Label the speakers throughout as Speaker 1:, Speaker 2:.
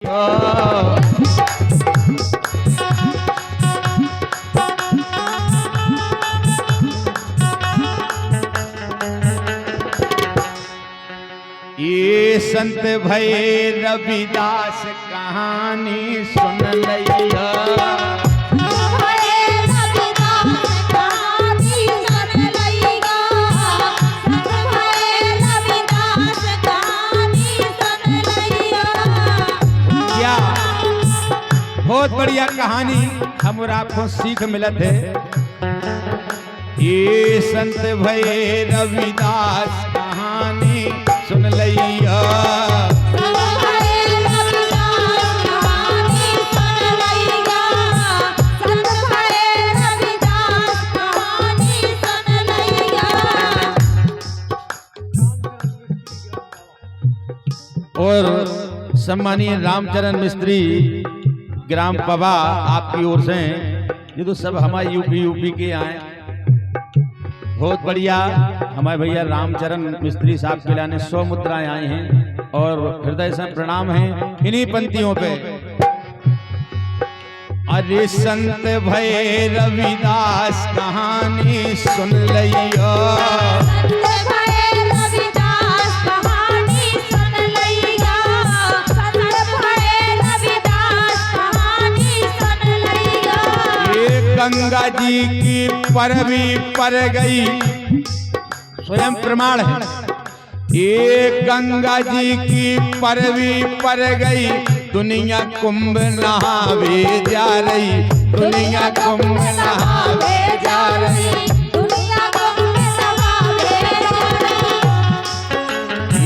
Speaker 1: ये संत भय रविदास कहानी सुन लइया। बहुत बढ़िया कहानी हम आपको सीख मिलत है। ये संत भय रविदास कहानी सुन लइया। और सम्मानीय रामचरण मिस्त्री ग्राम पवा आपकी ओर से ये तो सब हमारे यूपी के आए। बहुत बढ़िया हमारे भैया रामचरण मिस्त्री साहब के लाने 100 मुद्राएं आई हैं और हृदय से प्रणाम है इन्हीं पंक्तियों पे। अरे संत भय रविदास कहानी सुन लइया। गंगा जी की परवी पर गई स्वयं प्रमाण है। ये गंगा जी की परवी पर गई दुनिया कुंभ नहावे जा रही। दुनिया कुंभ नहावे जा रही।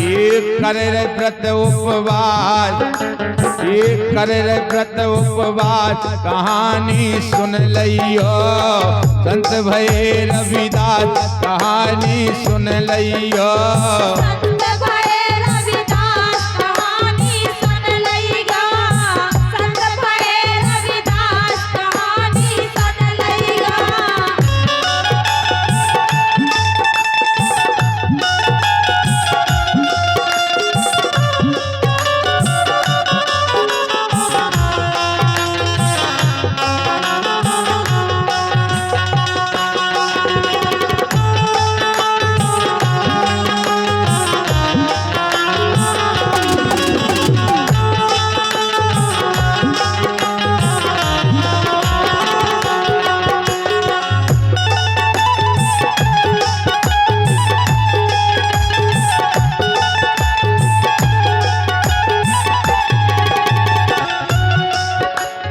Speaker 1: ये करे व्रत उपवास। ये करे व्रत उपवास कहानी सुन लइयो। संत भय रविदास कहानी सुन लइयो।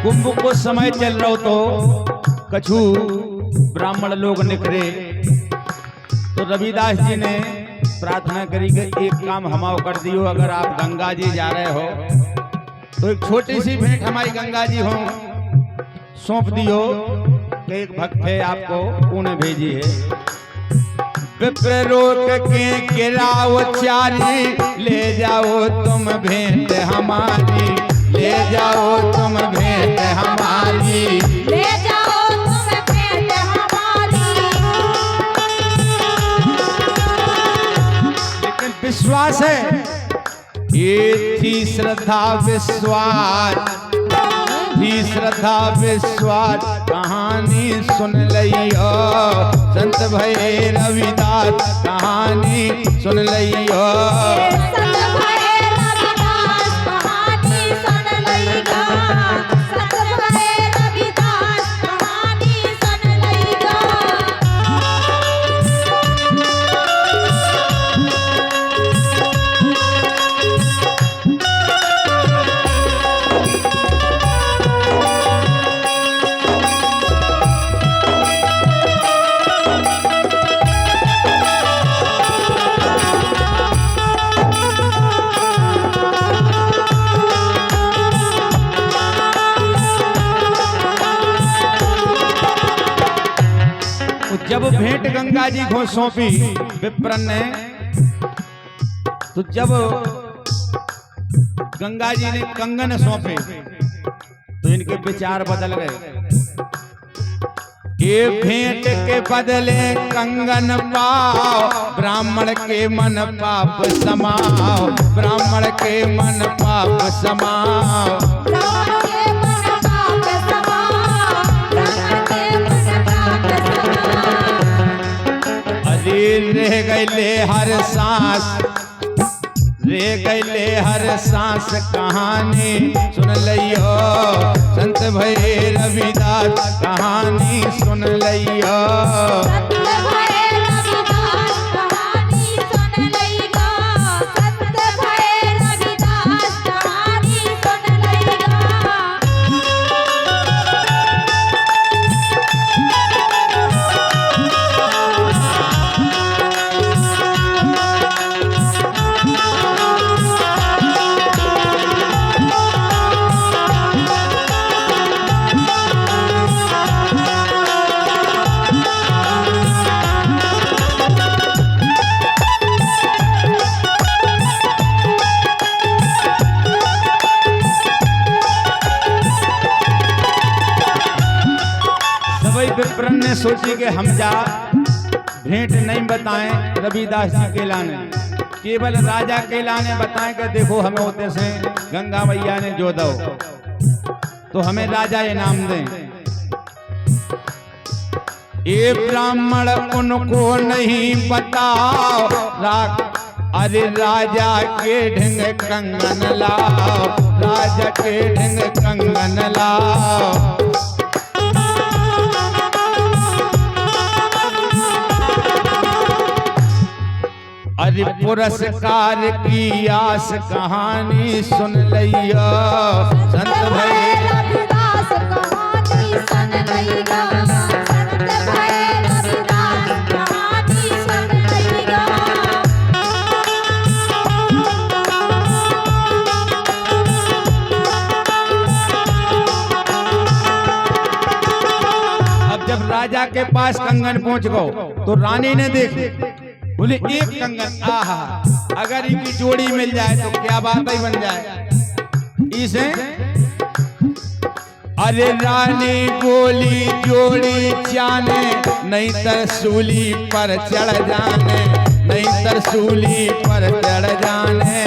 Speaker 1: कुंभ को समय चल रहा हो तो कछु ब्राह्मण लोग निकले तो रविदास जी ने प्रार्थना करी कि एक काम हमाओ कर दियो। अगर आप गंगा जी जा रहे हो तो एक छोटी सी भेंट हमारी गंगा जी हो सौंप दियो। तो एक भक्त है आपको उन्हें भेजी है। विप्र रोक के गिराओ चारी ले जाओ तुम भेंट हमारी। ले जाओ तुम भेंट हमारी। ले जाओ तुम भेंट हमारी। लेकिन विश्वास है ये थी श्रद्धा विश्वास। थी श्रद्धा विश्वास कहानी सुन लइयो। संत भय रविदास कहानी सुन लइयो। जब भेंट गंगा जी को सौंपी विप्रन ने तो जब गंगा जी ने कंगन सौंपे तो इनके विचार बदल गए। ये भेंट के बदले कंगन पाओ, ब्राह्मण के मन पाप समाओ, ब्राह्मण के मन पाप समाओ। अरे रह गए हर सांस, रह गए हर सांस कहानी सुन लियो, संत भये रविदास कहानी सुन लियो। विप्रन ने सोची कि हम जा भेंट नहीं बताएं रविदास जी के लाने, केवल राजा के लाने बताएं कि देखो हमें होते से गंगा मैया ने जो दो तो हमें राजा इनाम दें। ये ब्राह्मण उनको नहीं बताओ, अरे राजा के ढंग कंगन लाओ, राजा के ढंग कंगन लाओ। अरे पुरस्कार की आस कहानी सुन लियो, संत भये रविदास कहानी सुन लियो, संत भये रविदास कहानी सुन लियो। अब जब राजा के पास कंगन पहुंच गो तो रानी ने देखे, बोले एक कंगन, आहा अगर इनकी जोड़ी मिल जाए तो क्या बात ही बन जाए इसे। अरे रानी बोली जोड़ी जाने, नहीं तरसूली पर चढ़ जाने, नहीं तरसूली पर चढ़ जाने।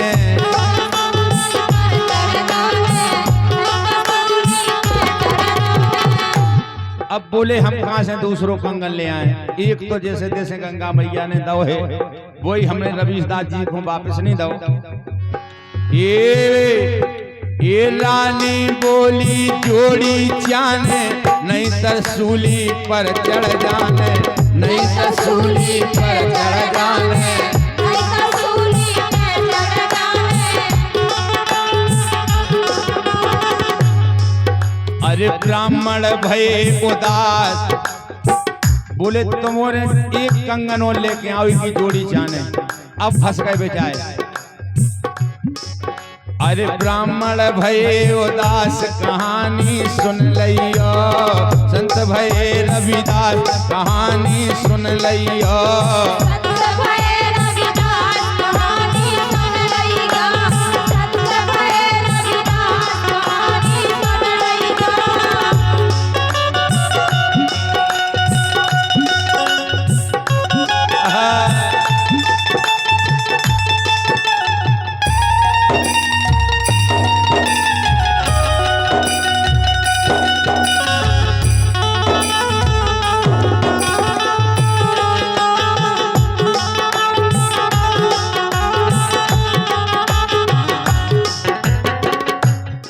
Speaker 1: अब बोले हम कहां से दूसरों कंगन ले आए, एक तो जैसे जैसे गंगा मैया ने दो है वही हमने रविदास जी को वापस नहीं दो। ये रानी बोली जोड़ी जाने, नहीं तरसूली पर चढ़ जाने, नहीं तरसूली पर चढ़ जाने। अरे ब्राह्मण भये उदास, बोले तुम्हारे एक कंगन और लेके आओ की जोड़ी जाने, अब फंस गए बेचारे। अरे ब्राह्मण भये उदास कहानी सुन लियो, संत भये रविदास कहानी सुन लियो।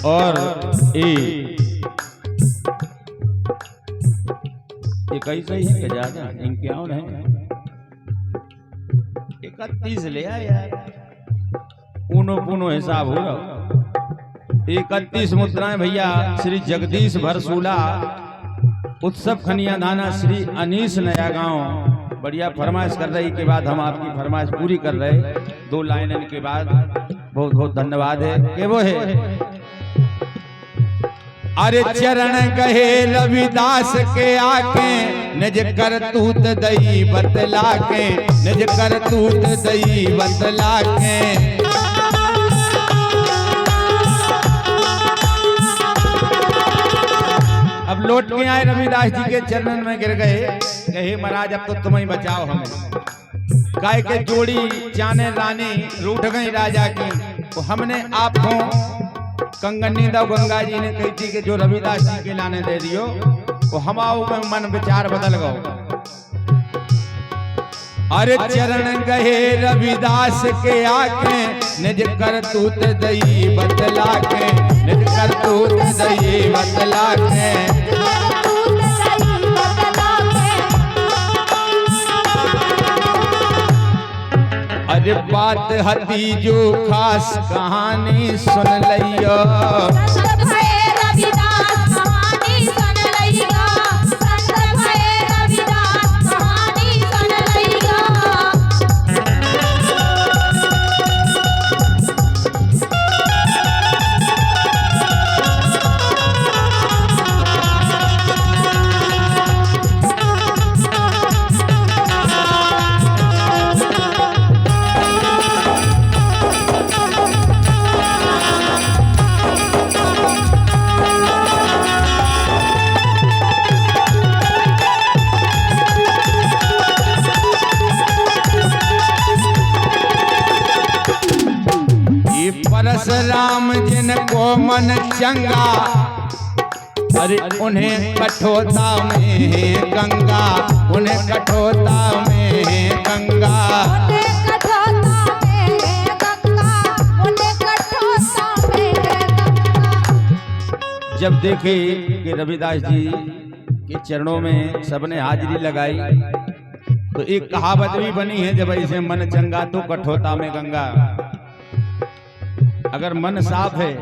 Speaker 1: और ये कैसे ही है कि ज्यादा इनके और है 31 ले आया यार, ऊनो पुनो हिसाब हो रहा। 31 मुद्राएं भैया श्री जगदीश भरसूला उत्सव खनिया दाना श्री अनीस नया गांव बढ़िया फरमाइश कर रही के बाद हम आपकी फरमाइश पूरी कर रहे। 2 लाइन के बाद बहुत बहुत धन्यवाद है कि वो है। अरे चरण कहे रविदास के आके, निज करतूत दई बतला के, निज करतूत दई बतला के। अब लौट के आए रविदास जी के चरणन में गिर गए, कहे महाराज अब तो तुम ही बचाओ हमें। गाय के जोड़ी जाने रानी रूठ गई राजा की, तो हमने आपको कंगनी दो। गंगा जी ने कही थी कि जो रविदास जी के लाने दे दियो, तो हमाओ में मन विचार बदल गो। अरे चरण गए रविदास के आके, निज करतूत दई बतला के, निज करतूत दई बतला के। अरे बात हती जो खास कहानी सुन लियो, परशुराम जिनको मन चंगा, अरे उन्हें कठोरता में गंगा, उन्हें कठोरता में गंगा। जब देखे कि रविदास जी के चरणों में सबने हाजिरी लगाई, तो एक कहावत भी बनी है, जब ऐसे मन चंगा तो कठोरता में गंगा। अगर मन साफ है,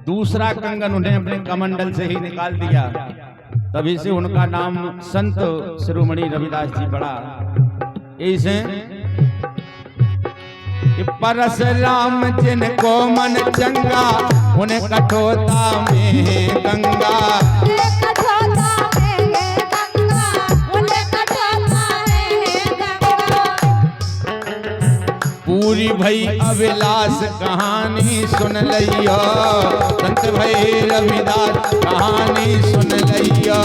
Speaker 1: दूसरा कंगन उन्हें अपने कमंडल से ही निकाल दिया, तभी से उनका नाम संत शिरोमणि रविदास जी पड़ा। ऐसे परशुराम जिनको मन चंगा, उन्हें कठोरता में गंगा। पूरी भई अभिलाष कहानी सुन लियो, संत भई रविदास कहानी सुन लियो।